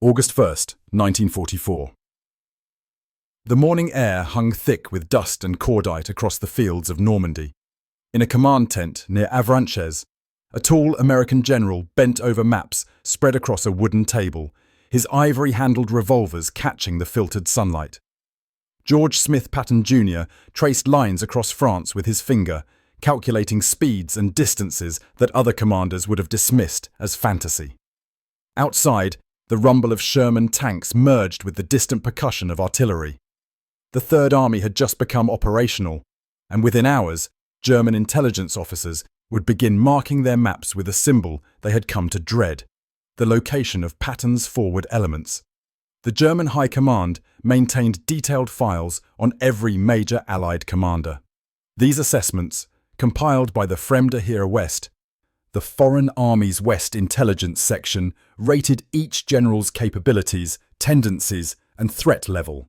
August 1st, 1944. The morning air hung thick with dust and cordite across the fields of Normandy. In a command tent near Avranches, a tall American general bent over maps spread across a wooden table, his ivory-handled revolvers catching the filtered sunlight. George Smith Patton Jr. traced lines across France with his finger, calculating speeds and distances that other commanders would have dismissed as fantasy. Outside, the rumble of Sherman tanks merged with the distant percussion of artillery. The Third Army had just become operational, and within hours, German intelligence officers would begin marking their maps with a symbol they had come to dread: the location of Patton's forward elements. The German High Command maintained detailed files on every major Allied commander. These assessments, compiled by the Fremde Heer West, the Foreign Armies West Intelligence Section, rated each general's capabilities, tendencies, and threat level.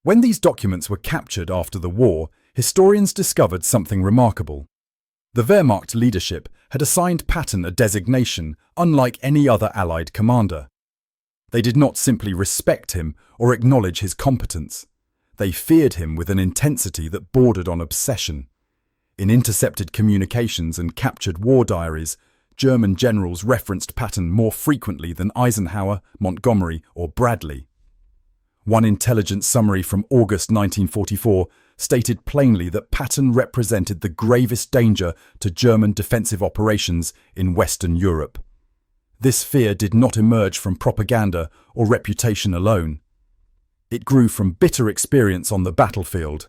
When these documents were captured after the war, historians discovered something remarkable. The Wehrmacht leadership had assigned Patton a designation unlike any other Allied commander. They did not simply respect him or acknowledge his competence. They feared him with an intensity that bordered on obsession. In intercepted communications and captured war diaries, German generals referenced Patton more frequently than Eisenhower, Montgomery, or Bradley. One intelligence summary from August 1944 stated plainly that Patton represented the gravest danger to German defensive operations in Western Europe. This fear did not emerge from propaganda or reputation alone. It grew from bitter experience on the battlefield.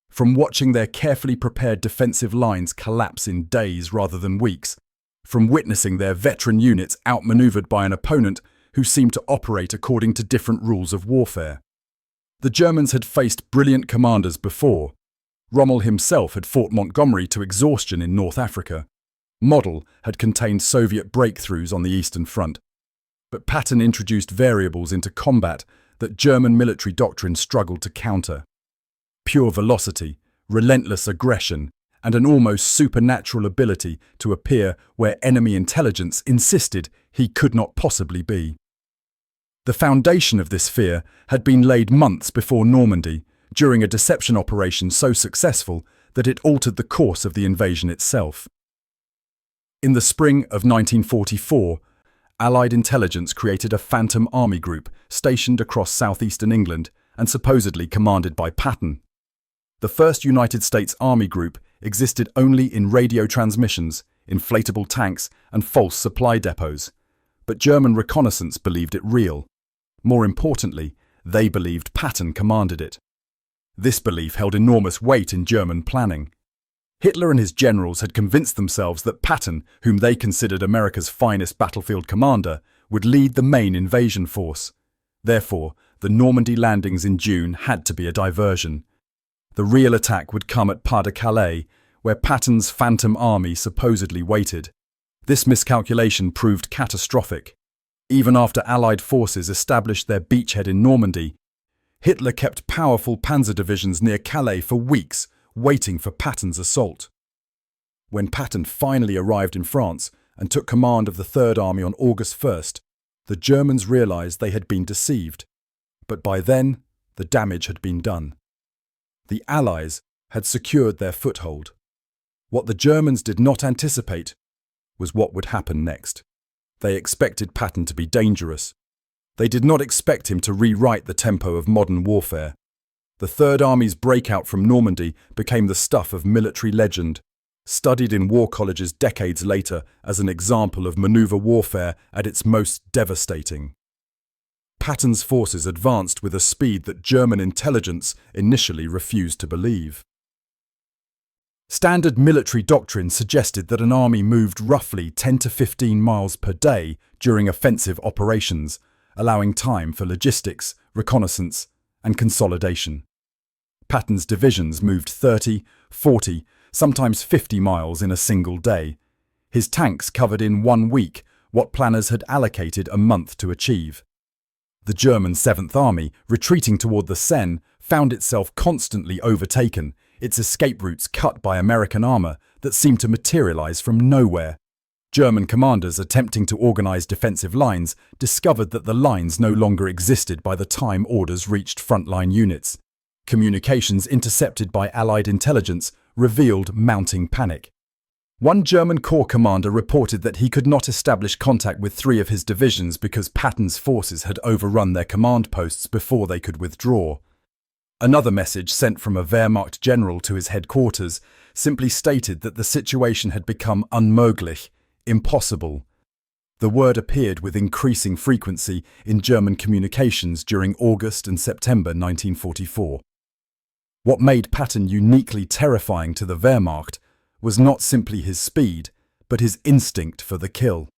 From watching their carefully prepared defensive lines collapse in days rather than weeks, from witnessing their veteran units outmaneuvered by an opponent who seemed to operate according to different rules of warfare. The Germans had faced brilliant commanders before. Rommel himself had fought Montgomery to exhaustion in North Africa. Model had contained Soviet breakthroughs on the Eastern Front. But Patton introduced variables into combat that German military doctrine struggled to counter. Pure velocity, relentless aggression, and an almost supernatural ability to appear where enemy intelligence insisted he could not possibly be. The foundation of this fear had been laid months before Normandy, during a deception operation so successful that it altered the course of the invasion itself. In the spring of 1944, Allied intelligence created a phantom army group stationed across southeastern England and supposedly commanded by Patton. The first United States Army group existed only in radio transmissions, inflatable tanks, and false supply depots, but German reconnaissance believed it real. More importantly, they believed Patton commanded it. This belief held enormous weight in German planning. Hitler and his generals had convinced themselves that Patton, whom they considered America's finest battlefield commander, would lead the main invasion force. Therefore, the Normandy landings in June had to be a diversion. The real attack would come at Pas-de-Calais, where Patton's phantom army supposedly waited. This miscalculation proved catastrophic. Even after Allied forces established their beachhead in Normandy, Hitler kept powerful panzer divisions near Calais for weeks, waiting for Patton's assault. When Patton finally arrived in France and took command of the Third Army on August 1st, the Germans realized they had been deceived. But by then, the damage had been done. The Allies had secured their foothold. What the Germans did not anticipate was what would happen next. They expected Patton to be dangerous. They did not expect him to rewrite the tempo of modern warfare. The Third Army's breakout from Normandy became the stuff of military legend, studied in war colleges decades later as an example of maneuver warfare at its most devastating. Patton's forces advanced with a speed that German intelligence initially refused to believe. Standard military doctrine suggested that an army moved roughly 10 to 15 miles per day during offensive operations, allowing time for logistics, reconnaissance, and consolidation. Patton's divisions moved 30, 40, sometimes 50 miles in a single day. His tanks covered in 1 week what planners had allocated a month to achieve. The German Seventh Army, retreating toward the Seine, found itself constantly overtaken, its escape routes cut by American armor that seemed to materialize from nowhere. German commanders attempting to organize defensive lines discovered that the lines no longer existed by the time orders reached frontline units. Communications intercepted by Allied intelligence revealed mounting panic. One German corps commander reported that he could not establish contact with 3 of his divisions because Patton's forces had overrun their command posts before they could withdraw. Another message sent from a Wehrmacht general to his headquarters simply stated that the situation had become unmöglich, impossible. The word appeared with increasing frequency in German communications during August and September 1944. What made Patton uniquely terrifying to the Wehrmacht was not simply his speed, but his instinct for the kill.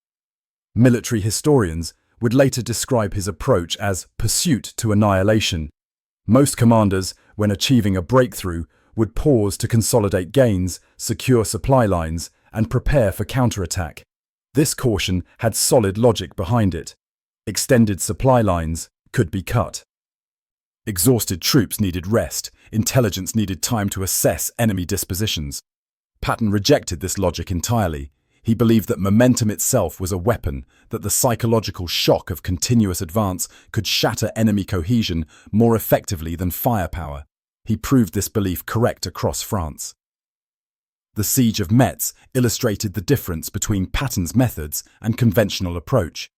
Military historians would later describe his approach as pursuit to annihilation. Most commanders, when achieving a breakthrough, would pause to consolidate gains, secure supply lines, and prepare for counterattack. This caution had solid logic behind it. Extended supply lines could be cut. Exhausted troops needed rest. Intelligence needed time to assess enemy dispositions. Patton rejected this logic entirely. He believed that momentum itself was a weapon, that the psychological shock of continuous advance could shatter enemy cohesion more effectively than firepower. He proved this belief correct across France. The siege of Metz illustrated the difference between Patton's methods and conventional approach.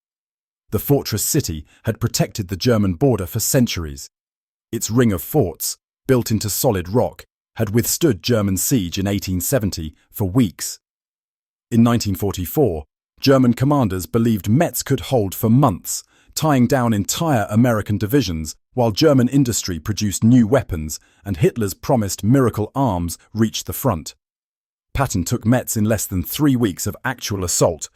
The fortress city had protected the German border for centuries. Its ring of forts, built into solid rock, had withstood German siege in 1870 for weeks. In 1944, German commanders believed Metz could hold for months, tying down entire American divisions while German industry produced new weapons and Hitler's promised miracle arms reached the front. Patton took Metz in less than 3 weeks of actual assault,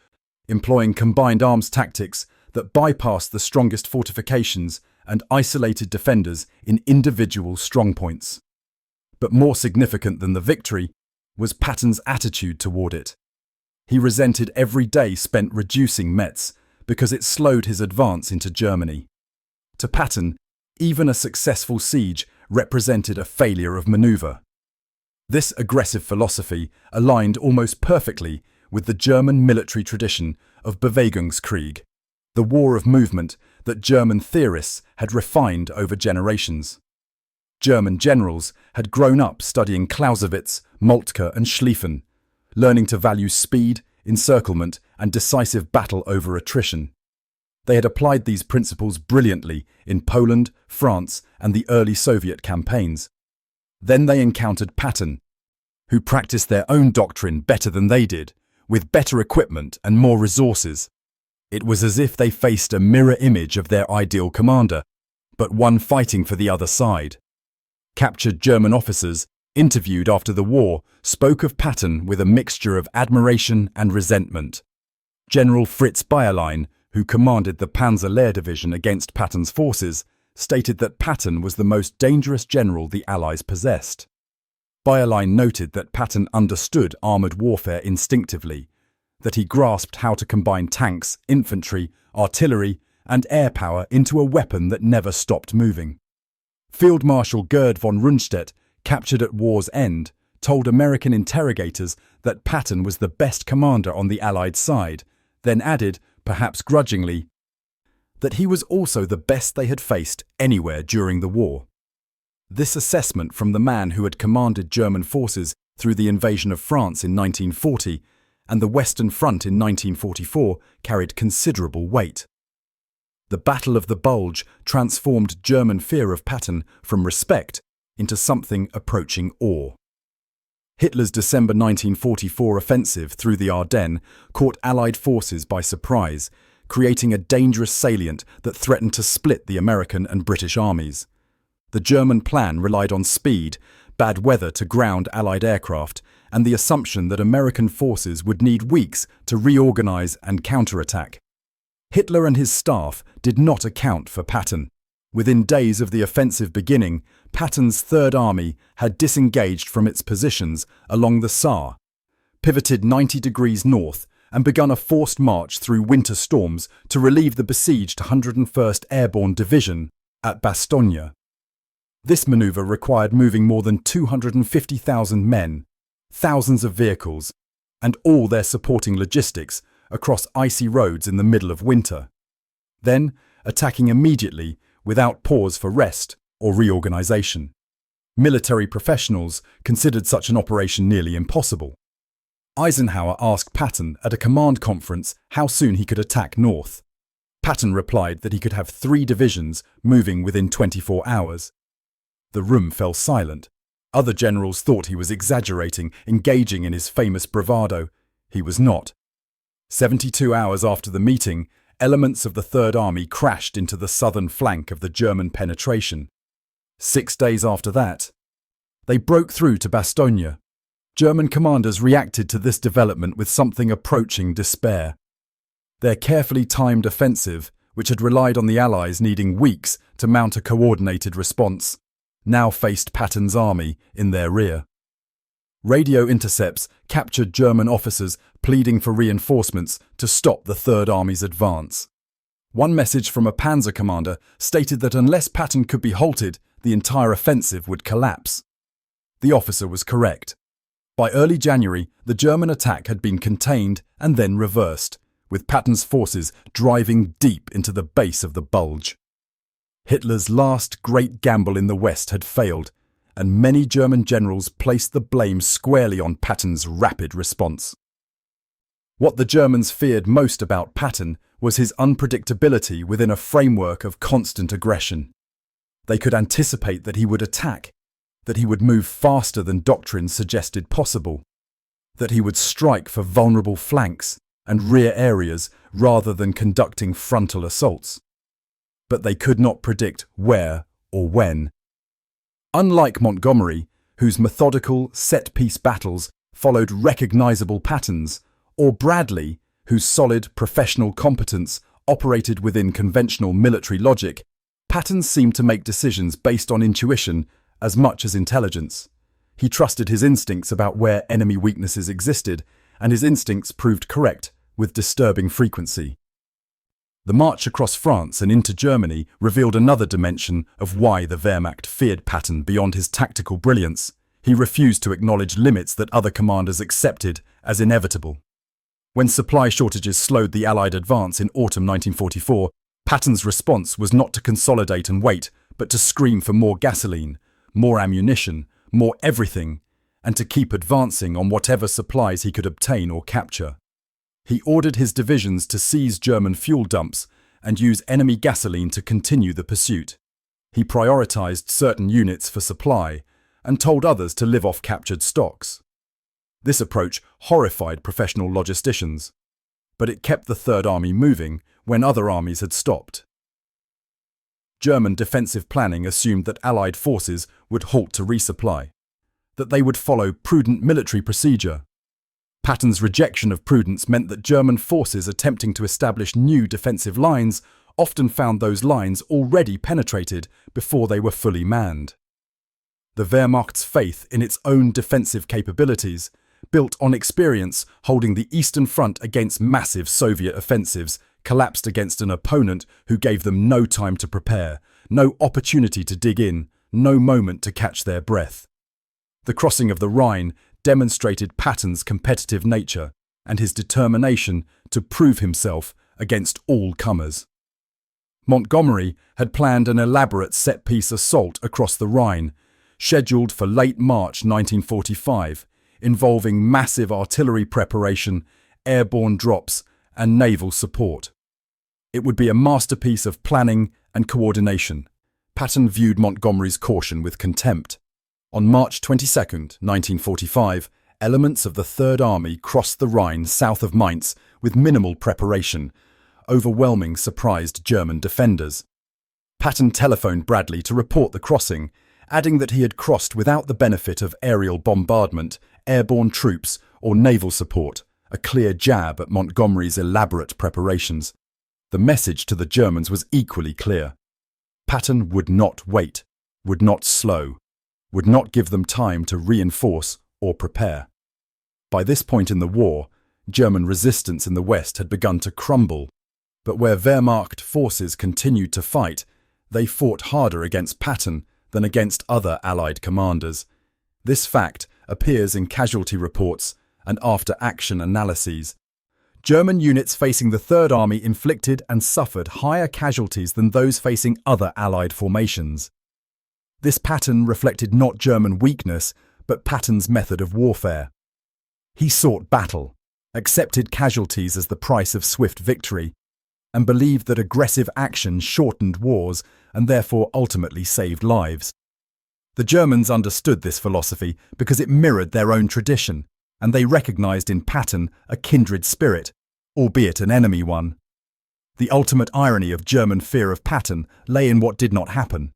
employing combined arms tactics that bypassed the strongest fortifications and isolated defenders in individual strongpoints. But more significant than the victory was Patton's attitude toward it. He resented every day spent reducing Metz because it slowed his advance into Germany. To Patton, even a successful siege represented a failure of maneuver. This aggressive philosophy aligned almost perfectly with the German military tradition of Bewegungskrieg, the war of movement that German theorists had refined over generations. German generals had grown up studying Clausewitz, Moltke and Schlieffen, learning to value speed, encirclement and decisive battle over attrition. They had applied these principles brilliantly in Poland, France and the early Soviet campaigns. Then they encountered Patton, who practiced their own doctrine better than they did, with better equipment and more resources. It was as if they faced a mirror image of their ideal commander, but one fighting for the other side. Captured German officers, interviewed after the war, spoke of Patton with a mixture of admiration and resentment. General Fritz Bayerlein, who commanded the Panzer Lehr Division against Patton's forces, stated that Patton was the most dangerous general the Allies possessed. Bayerlein noted that Patton understood armoured warfare instinctively, that he grasped how to combine tanks, infantry, artillery and air power into a weapon that never stopped moving. Field Marshal Gerd von Rundstedt, captured at war's end, told American interrogators that Patton was the best commander on the Allied side, then added, perhaps grudgingly, that he was also the best they had faced anywhere during the war. This assessment from the man who had commanded German forces through the invasion of France in 1940 and the Western Front in 1944 carried considerable weight. The Battle of the Bulge transformed German fear of Patton from respect into something approaching awe. Hitler's December 1944 offensive through the Ardennes caught Allied forces by surprise, creating a dangerous salient that threatened to split the American and British armies. The German plan relied on speed, bad weather to ground Allied aircraft, and the assumption that American forces would need weeks to reorganize and counterattack. Hitler and his staff did not account for Patton. Within days of the offensive beginning, Patton's Third Army had disengaged from its positions along the Saar, pivoted 90 degrees north, and begun a forced march through winter storms to relieve the besieged 101st Airborne Division at Bastogne. This maneuver required moving more than 250,000 men, thousands of vehicles, and all their supporting logistics across icy roads in the middle of winter. Then, attacking immediately without pause for rest or reorganization. Military professionals considered such an operation nearly impossible. Eisenhower asked Patton at a command conference how soon he could attack north. Patton replied that he could have 3 divisions moving within 24 hours. The room fell silent. Other generals thought he was exaggerating, engaging in his famous bravado. He was not. 72 hours after the meeting, elements of the Third Army crashed into the southern flank of the German penetration. 6 days after that, they broke through to Bastogne. German commanders reacted to this development with something approaching despair. Their carefully timed offensive, which had relied on the Allies needing weeks to mount a coordinated response, now faced Patton's army in their rear. Radio intercepts captured German officers pleading for reinforcements to stop the Third Army's advance. One message from a panzer commander stated that unless Patton could be halted, the entire offensive would collapse. The officer was correct. By early January, the German attack had been contained and then reversed, with Patton's forces driving deep into the base of the Bulge. Hitler's last great gamble in the West had failed, and many German generals placed the blame squarely on Patton's rapid response. What the Germans feared most about Patton was his unpredictability within a framework of constant aggression. They could anticipate that he would attack, that he would move faster than doctrine suggested possible, that he would strike for vulnerable flanks and rear areas rather than conducting frontal assaults. But they could not predict where or when. Unlike Montgomery, whose methodical, set-piece battles followed recognizable patterns, or Bradley, whose solid professional competence operated within conventional military logic, Patton seemed to make decisions based on intuition as much as intelligence. He trusted his instincts about where enemy weaknesses existed, and his instincts proved correct with disturbing frequency. The march across France and into Germany revealed another dimension of why the Wehrmacht feared Patton beyond his tactical brilliance. He refused to acknowledge limits that other commanders accepted as inevitable. When supply shortages slowed the Allied advance in autumn 1944, Patton's response was not to consolidate and wait, but to scream for more gasoline, more ammunition, more everything, and to keep advancing on whatever supplies he could obtain or capture. He ordered his divisions to seize German fuel dumps and use enemy gasoline to continue the pursuit. He prioritized certain units for supply and told others to live off captured stocks. This approach horrified professional logisticians, but it kept the Third Army moving when other armies had stopped. German defensive planning assumed that Allied forces would halt to resupply, that they would follow prudent military procedure. Patton's rejection of prudence meant that German forces attempting to establish new defensive lines often found those lines already penetrated before they were fully manned. The Wehrmacht's faith in its own defensive capabilities, built on experience holding the Eastern Front against massive Soviet offensives, collapsed against an opponent who gave them no time to prepare, no opportunity to dig in, no moment to catch their breath. The crossing of the Rhine demonstrated Patton's competitive nature and his determination to prove himself against all comers. Montgomery had planned an elaborate set-piece assault across the Rhine, scheduled for late March 1945, involving massive artillery preparation, airborne drops, and naval support. It would be a masterpiece of planning and coordination. Patton viewed Montgomery's caution with contempt. On March 22, 1945, elements of the Third Army crossed the Rhine south of Mainz with minimal preparation, overwhelming surprised German defenders. Patton telephoned Bradley to report the crossing, adding that he had crossed without the benefit of aerial bombardment, airborne troops, or naval support, a clear jab at Montgomery's elaborate preparations. The message to the Germans was equally clear. Patton would not wait, would not slow, would not give them time to reinforce or prepare. By this point in the war, German resistance in the West had begun to crumble, but where Wehrmacht forces continued to fight, they fought harder against Patton than against other Allied commanders. This fact appears in casualty reports and after-action analyses. German units facing the Third Army inflicted and suffered higher casualties than those facing other Allied formations. This pattern reflected not German weakness, but Patton's method of warfare. He sought battle, accepted casualties as the price of swift victory, and believed that aggressive action shortened wars and therefore ultimately saved lives. The Germans understood this philosophy because it mirrored their own tradition, and they recognized in Patton a kindred spirit, albeit an enemy one. The ultimate irony of German fear of Patton lay in what did not happen.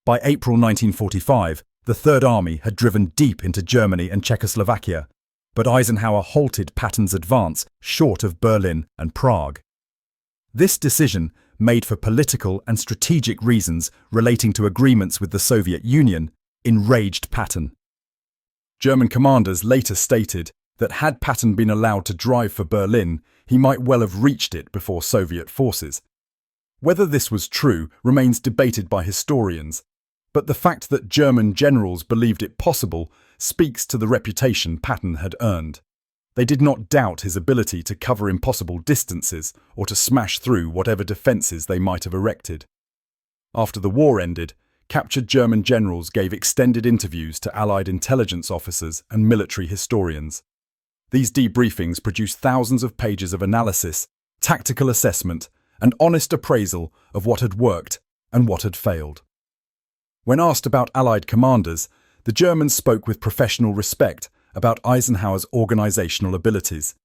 By April 1945, the Third Army had driven deep into Germany and Czechoslovakia, but Eisenhower halted Patton's advance short of Berlin and Prague. This decision, made for political and strategic reasons relating to agreements with the Soviet Union, enraged Patton. German commanders later stated that had Patton been allowed to drive for Berlin, he might well have reached it before Soviet forces. Whether this was true remains debated by historians, but the fact that German generals believed it possible speaks to the reputation Patton had earned. They did not doubt his ability to cover impossible distances or to smash through whatever defences they might have erected. After the war ended, captured German generals gave extended interviews to Allied intelligence officers and military historians. These debriefings produced thousands of pages of analysis, tactical assessment, and honest appraisal of what had worked and what had failed. When asked about Allied commanders, the Germans spoke with professional respect about Eisenhower's organizational abilities,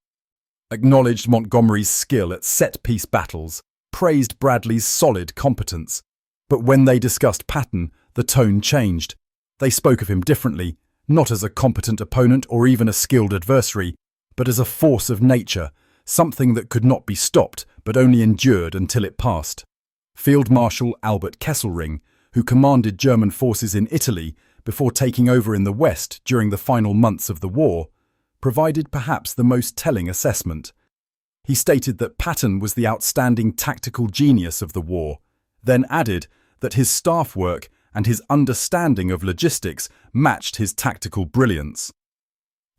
acknowledged Montgomery's skill at set-piece battles, praised Bradley's solid competence. But when they discussed Patton, the tone changed. They spoke of him differently, not as a competent opponent or even a skilled adversary, but as a force of nature, something that could not be stopped but only endured until it passed. Field Marshal Albert Kesselring, who commanded German forces in Italy before taking over in the West during the final months of the war, provided perhaps the most telling assessment. He stated that Patton was the outstanding tactical genius of the war, then added that his staff work and his understanding of logistics matched his tactical brilliance.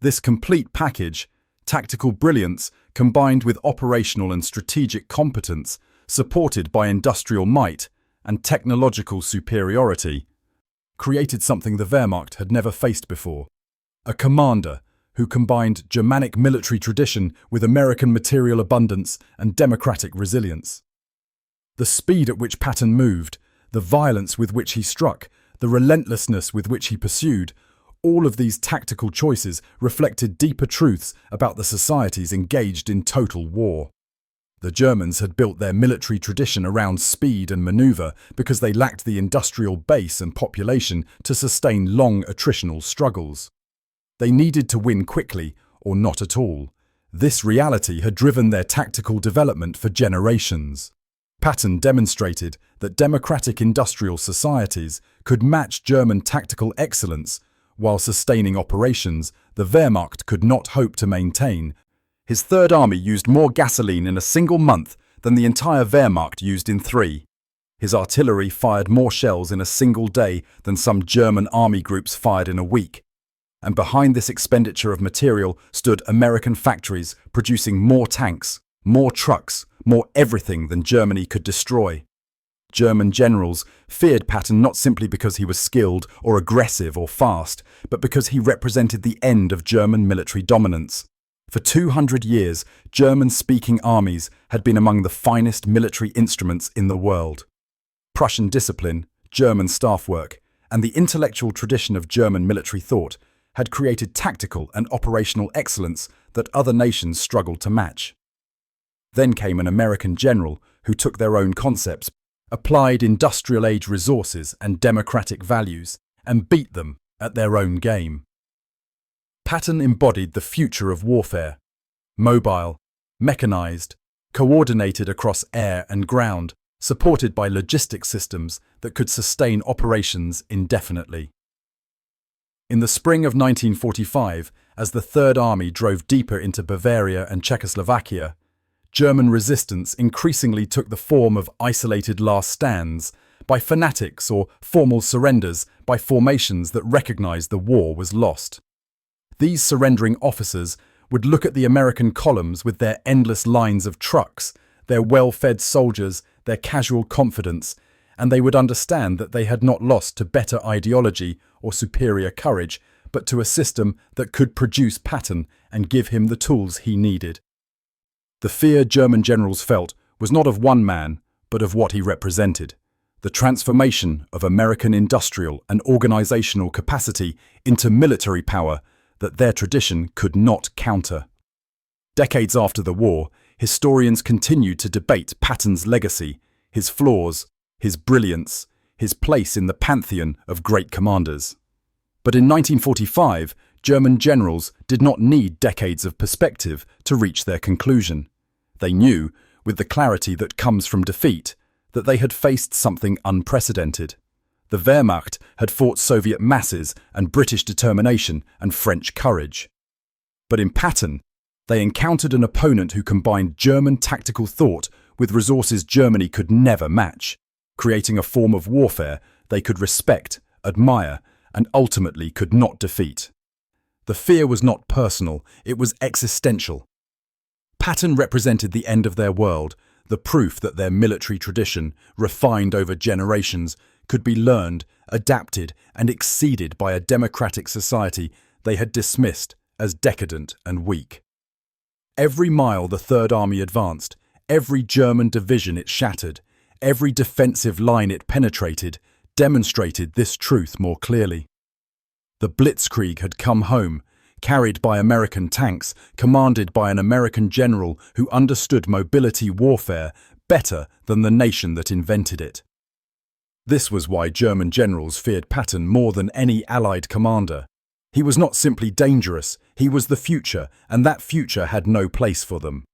This complete package, tactical brilliance combined with operational and strategic competence, supported by industrial might and technological superiority, created something the Wehrmacht had never faced before. A commander who combined Germanic military tradition with American material abundance and democratic resilience. The speed at which Patton moved, the violence with which he struck, the relentlessness with which he pursued, all of these tactical choices reflected deeper truths about the societies engaged in total war. The Germans had built their military tradition around speed and maneuver because they lacked the industrial base and population to sustain long attritional struggles. They needed to win quickly or not at all. This reality had driven their tactical development for generations. Patton demonstrated that democratic industrial societies could match German tactical excellence while sustaining operations the Wehrmacht could not hope to maintain. His Third Army used more gasoline in a single month than the entire Wehrmacht used in 3. His artillery fired more shells in a single day than some German army groups fired in a week. And behind this expenditure of material stood American factories producing more tanks, more trucks, more everything than Germany could destroy. German generals feared Patton not simply because he was skilled or aggressive or fast, but because he represented the end of German military dominance. For 200 years, German-speaking armies had been among the finest military instruments in the world. Prussian discipline, German staff work, and the intellectual tradition of German military thought had created tactical and operational excellence that other nations struggled to match. Then came an American general who took their own concepts, applied industrial-age resources and democratic values, and beat them at their own game. Patton embodied the future of warfare: mobile, mechanized, coordinated across air and ground, supported by logistic systems that could sustain operations indefinitely. In the spring of 1945, as the Third Army drove deeper into Bavaria and Czechoslovakia, German resistance increasingly took the form of isolated last stands, by fanatics, or formal surrenders by formations that recognized the war was lost. These surrendering officers would look at the American columns with their endless lines of trucks, their well-fed soldiers, their casual confidence, and they would understand that they had not lost to better ideology or superior courage, but to a system that could produce Patton and give him the tools he needed. The fear German generals felt was not of one man, but of what he represented: the transformation of American industrial and organizational capacity into military power that their tradition could not counter. Decades after the war, historians continued to debate Patton's legacy, his flaws, his brilliance, his place in the pantheon of great commanders. But in 1945, German generals did not need decades of perspective to reach their conclusion. They knew, with the clarity that comes from defeat, that they had faced something unprecedented. The Wehrmacht had fought Soviet masses and British determination and French courage. But in Patton, they encountered an opponent who combined German tactical thought with resources Germany could never match, creating a form of warfare they could respect, admire, and ultimately could not defeat. The fear was not personal, it was existential. Patton represented the end of their world, the proof that their military tradition, refined over generations, could be learned, adapted, and exceeded by a democratic society they had dismissed as decadent and weak. Every mile the Third Army advanced, every German division it shattered, every defensive line it penetrated, demonstrated this truth more clearly. The Blitzkrieg had come home, carried by American tanks, commanded by an American general who understood mobility warfare better than the nation that invented it. This was why German generals feared Patton more than any Allied commander. He was not simply dangerous, he was the future, and that future had no place for them.